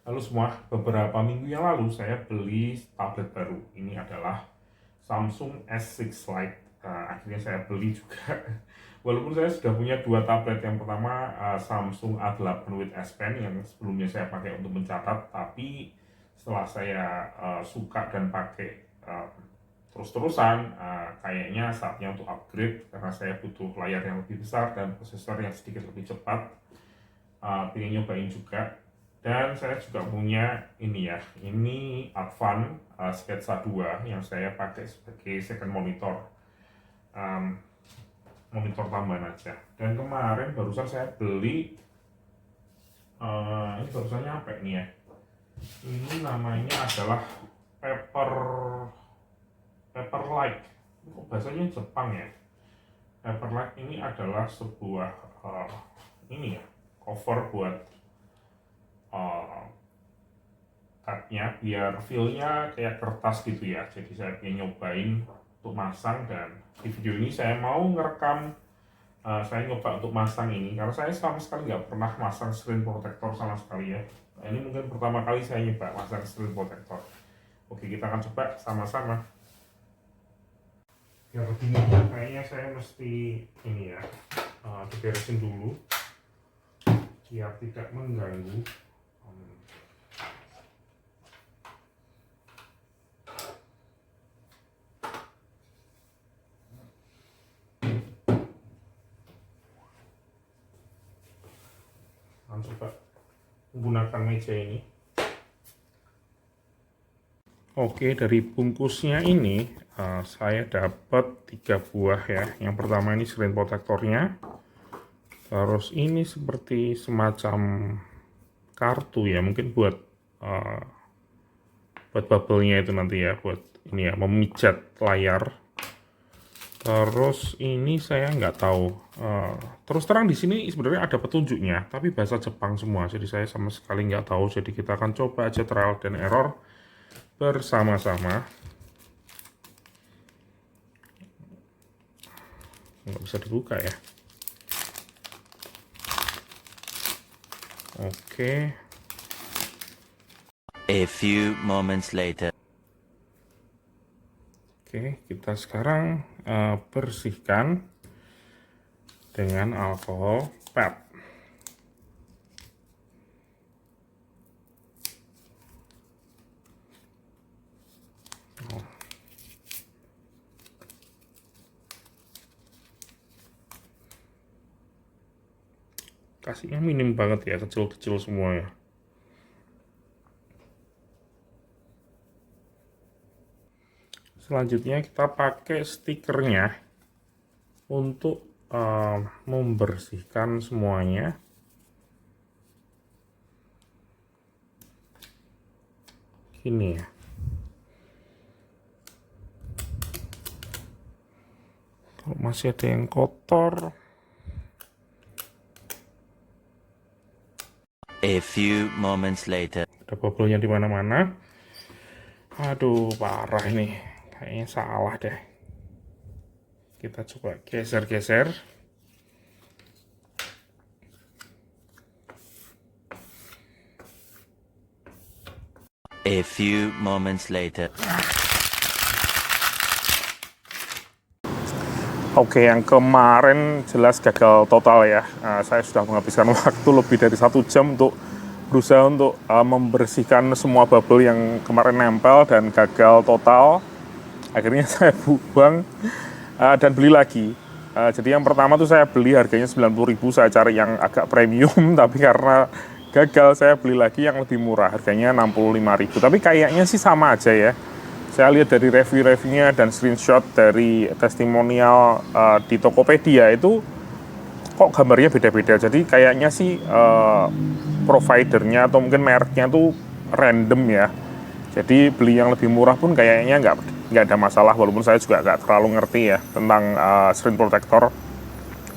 Halo semua, beberapa minggu yang lalu saya beli tablet baru. Ini adalah Samsung S6 Lite. Akhirnya saya beli juga. Walaupun saya sudah punya dua tablet. Yang pertama Samsung A8 with S Pen yang sebelumnya saya pakai untuk mencatat, tapi setelah saya suka dan pakai terus-terusan, kayaknya saatnya untuk upgrade karena saya butuh layar yang lebih besar dan prosesor yang sedikit lebih cepat. Pengen nyobain juga. Dan saya juga punya ini ya, ini Advan Sketsa 2 yang saya pakai sebagai second monitor, um, monitor tambahan aja. Dan kemarin barusan saya beli, ini barusan nyampe nih ya. Ini namanya adalah Paper Paperlike. Kok bahasanya Jepang ya? Paperlike ini adalah sebuah ini ya, cover buat cutnya biar feel-nya kayak kertas gitu ya. Jadi saya pengen nyobain untuk masang, dan di video ini saya mau ngerekam saya nyoba untuk masang ini karena saya sama sekali nggak pernah masang screen protector sama sekali ya. Nah, ini mungkin pertama kali saya nyoba masang screen protector. Oke, kita akan coba sama-sama. Biar lebih mudah kayaknya saya mesti ini ya, diberesin dulu biar tidak mengganggu. Coba menggunakan meja ini. Oke, dari bungkusnya ini saya dapat 3 buah ya. Yang pertama ini screen protectornya, terus ini seperti semacam kartu ya, mungkin buat bubble-nya itu nanti ya, buat ini ya, memijat layar. Terus ini saya nggak tahu. Terus terang di sini sebenarnya ada petunjuknya, tapi bahasa Jepang semua. Jadi saya sama sekali nggak tahu. Jadi kita akan coba aja trial dan error bersama-sama. Nggak bisa dibuka ya. Oke. A few moments later. Oke, kita sekarang bersihkan dengan alkohol pad. Kasihnya minim banget ya, kecil-kecil semua ya. Selanjutnya kita pakai stikernya untuk membersihkan semuanya. Gini ya. Kalau masih ada yang kotor. A few moments later. Ada bubble-nya di mana-mana. Aduh, parah ini. Kayaknya salah deh. Kita coba geser-geser. A few moments later. Oke, yang kemarin jelas gagal total ya. Saya sudah menghabiskan waktu lebih dari 1 jam untuk berusaha untuk membersihkan semua bubble yang kemarin nempel dan gagal total. Akhirnya saya buang dan beli lagi. Jadi yang pertama tuh saya beli harganya 90.000, saya cari yang agak premium, tapi karena gagal saya beli lagi yang lebih murah, harganya 65.000. Tapi kayaknya sih sama aja ya. Saya lihat dari review-reviewnya dan screenshot dari testimonial di Tokopedia itu kok gambarnya beda-beda. Jadi kayaknya sih providernya atau mungkin mereknya tuh random ya. Jadi beli yang lebih murah pun kayaknya nggak ada masalah, walaupun saya juga nggak terlalu ngerti ya tentang screen protector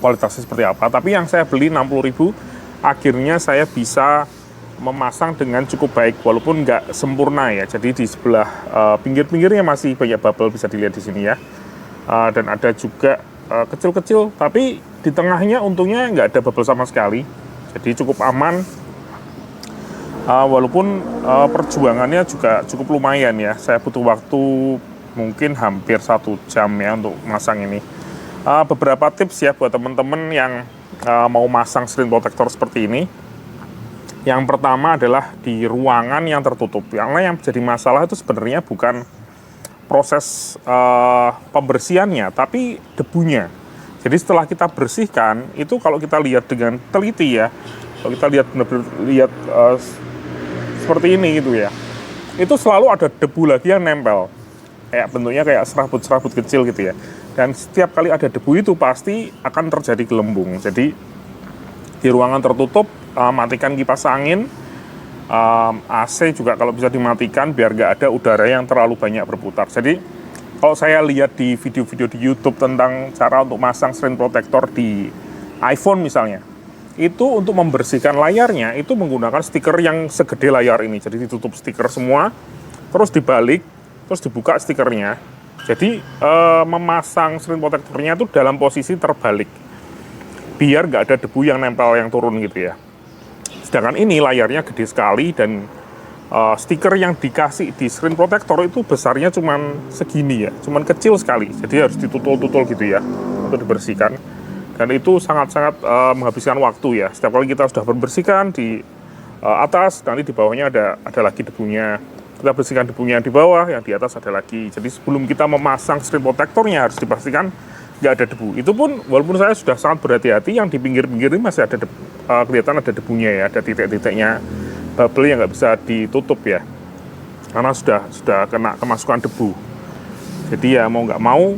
kualitasnya seperti apa. Tapi yang saya beli 60.000, akhirnya saya bisa memasang dengan cukup baik, walaupun nggak sempurna ya. Jadi di sebelah pinggir-pinggirnya masih banyak bubble, bisa dilihat di sini ya. Dan ada juga kecil-kecil, tapi di tengahnya untungnya nggak ada bubble sama sekali. Jadi cukup aman. Walaupun perjuangannya juga cukup lumayan ya, saya butuh waktu mungkin hampir 1 jam ya untuk masang ini. Beberapa tips ya buat teman-teman yang mau masang screen protector seperti ini. Yang pertama adalah di ruangan yang tertutup. Karena yang menjadi masalah itu sebenarnya bukan proses pembersihannya, tapi debunya. Jadi setelah kita bersihkan, itu kalau kita lihat dengan teliti ya, kalau kita lihat seperti ini gitu ya, itu selalu ada debu lagi yang nempel, kayak bentuknya kayak serabut-serabut kecil gitu ya. Dan setiap kali ada debu itu pasti akan terjadi gelembung. Jadi di ruangan tertutup, matikan kipas angin, AC juga kalau bisa dimatikan biar nggak ada udara yang terlalu banyak berputar. Jadi kalau saya lihat di video-video di YouTube tentang cara untuk masang screen protector di iPhone misalnya, itu untuk membersihkan layarnya itu menggunakan stiker yang segede layar ini. Jadi ditutup stiker semua, terus dibalik, terus dibuka stikernya. Jadi memasang screen protectornya itu dalam posisi terbalik, biar nggak ada debu yang nempel yang turun gitu ya. Sedangkan ini layarnya gede sekali dan stiker yang dikasih di screen protector itu besarnya cuman segini ya, cuman kecil sekali. Jadi harus ditutul-tutul gitu ya untuk dibersihkan. Dan itu sangat-sangat menghabiskan waktu ya. Setiap kali kita sudah membersihkan di atas, nanti di bawahnya ada lagi debunya. Kita bersihkan debunya di bawah, yang di atas ada lagi. Jadi sebelum kita memasang screen protectornya harus dipastikan nggak ada debu. Itu pun walaupun saya sudah sangat berhati-hati, yang di pinggir-pinggir ini masih ada kelihatan ada debunya ya, ada titik-titiknya bubble yang nggak bisa ditutup ya, karena sudah kena kemasukan debu. Jadi ya mau nggak mau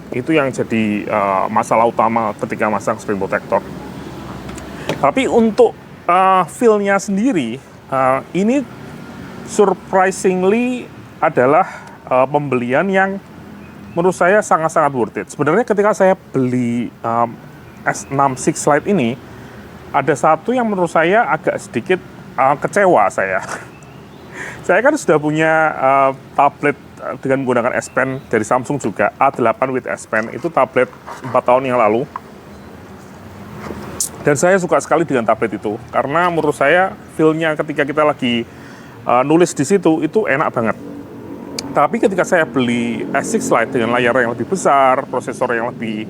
itu yang jadi masalah utama ketika masang screen protector. Tapi untuk feel-nya sendiri, ini surprisingly adalah pembelian yang menurut saya sangat-sangat worth it. Sebenarnya ketika saya beli S6 Six Lite ini, ada satu yang menurut saya agak sedikit kecewa saya. Saya kan sudah punya tablet dengan menggunakan S Pen dari Samsung juga, A8 with S Pen, itu tablet 4 tahun yang lalu. Dan saya suka sekali dengan tablet itu, karena menurut saya feel-nya ketika kita lagi nulis di situ, itu enak banget. Tapi ketika saya beli S6 Lite dengan layar yang lebih besar, prosesor yang lebih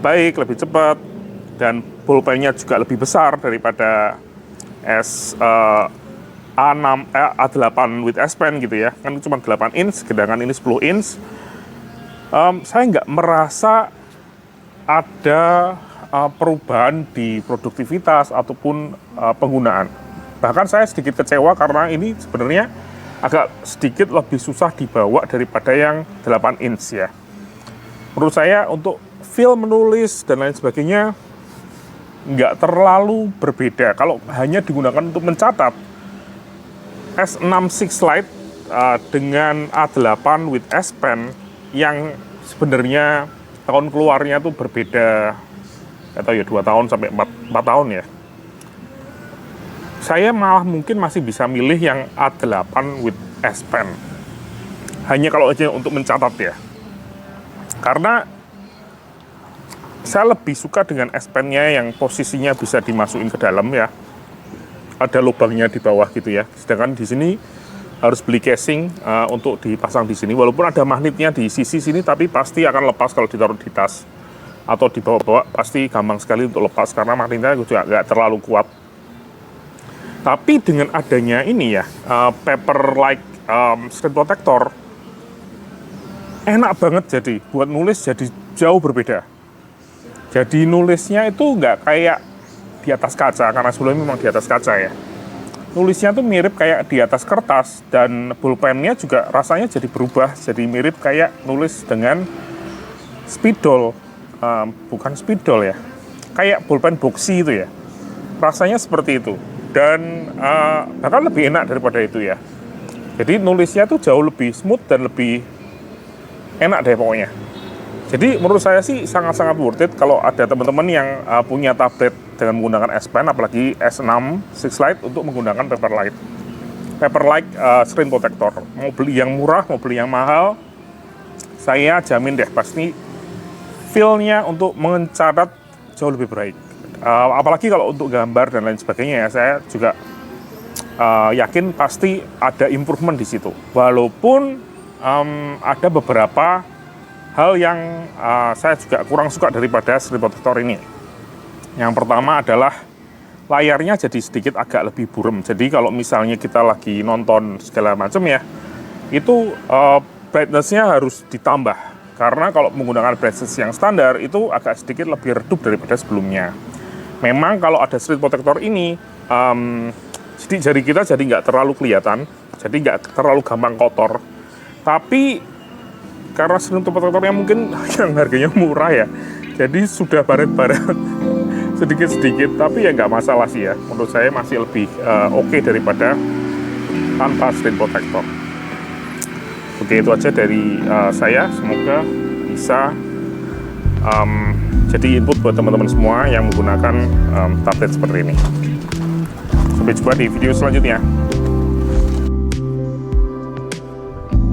baik, lebih cepat, dan pulpennya juga lebih besar daripada A8 with S Pen gitu ya, kan cuma 8 inch, sedangkan ini 10 inch. Saya nggak merasa ada perubahan di produktivitas ataupun penggunaan. Bahkan saya sedikit kecewa karena ini sebenarnya agak sedikit lebih susah dibawa daripada yang 8 inch ya. Menurut saya untuk feel menulis dan lain sebagainya nggak terlalu berbeda. Kalau hanya digunakan untuk mencatat, S6 Six Lite dengan A8 with S Pen yang sebenarnya tahun keluarnya tuh berbeda, atau ya 2 tahun sampai 4 tahun ya. Saya malah mungkin masih bisa milih yang A8 with S Pen. Hanya kalau aja untuk mencatat ya. Karena saya lebih suka dengan S Pen-nya yang posisinya bisa dimasukin ke dalam ya. Ada lubangnya di bawah gitu ya. Sedangkan di sini harus beli casing untuk dipasang di sini. Walaupun ada magnetnya di sisi sini, tapi pasti akan lepas kalau ditaruh di tas atau dibawa-bawa, pasti gampang sekali untuk lepas karena magnetnya juga nggak terlalu kuat. Tapi dengan adanya ini ya, paper-like screen protector, enak banget jadi buat nulis, jadi jauh berbeda. Jadi nulisnya itu nggak kayak di atas kaca, karena sebelumnya memang di atas kaca ya. Nulisnya tuh mirip kayak di atas kertas, dan pulpennya juga rasanya jadi berubah, jadi mirip kayak nulis dengan spidol. Bukan spidol ya, kayak pulpen boxy itu ya. Rasanya seperti itu, dan bahkan lebih enak daripada itu ya. Jadi nulisnya tuh jauh lebih smooth dan lebih enak deh pokoknya. Jadi menurut saya sih sangat-sangat worth it kalau ada teman-teman yang punya tablet dengan menggunakan S Pen, apalagi S6 Six Lite untuk menggunakan Paperlike screen protector. Mau beli yang murah, mau beli yang mahal, saya jamin deh pasti feel-nya untuk mencatat jauh lebih baik. Apalagi kalau untuk gambar dan lain sebagainya ya, saya juga yakin pasti ada improvement di situ. Walaupun ada beberapa hal yang saya juga kurang suka daripada screen protector ini. Yang pertama adalah layarnya jadi sedikit agak lebih buram. Jadi kalau misalnya kita lagi nonton segala macam ya, itu brightness-nya harus ditambah. Karena kalau menggunakan brightness yang standar itu agak sedikit lebih redup daripada sebelumnya. Memang kalau ada screen protector ini, sidik jari kita jadi nggak terlalu kelihatan, jadi nggak terlalu gampang kotor. Tapi karena screen protectornya mungkin yang harganya murah ya, jadi sudah baret-baret sedikit-sedikit, tapi ya nggak masalah sih ya. Menurut saya masih lebih oke daripada tanpa screen protector. Oke, itu aja dari saya. Semoga bisa jadi input buat teman-teman semua yang menggunakan tablet seperti ini. Sampai jumpa di video selanjutnya.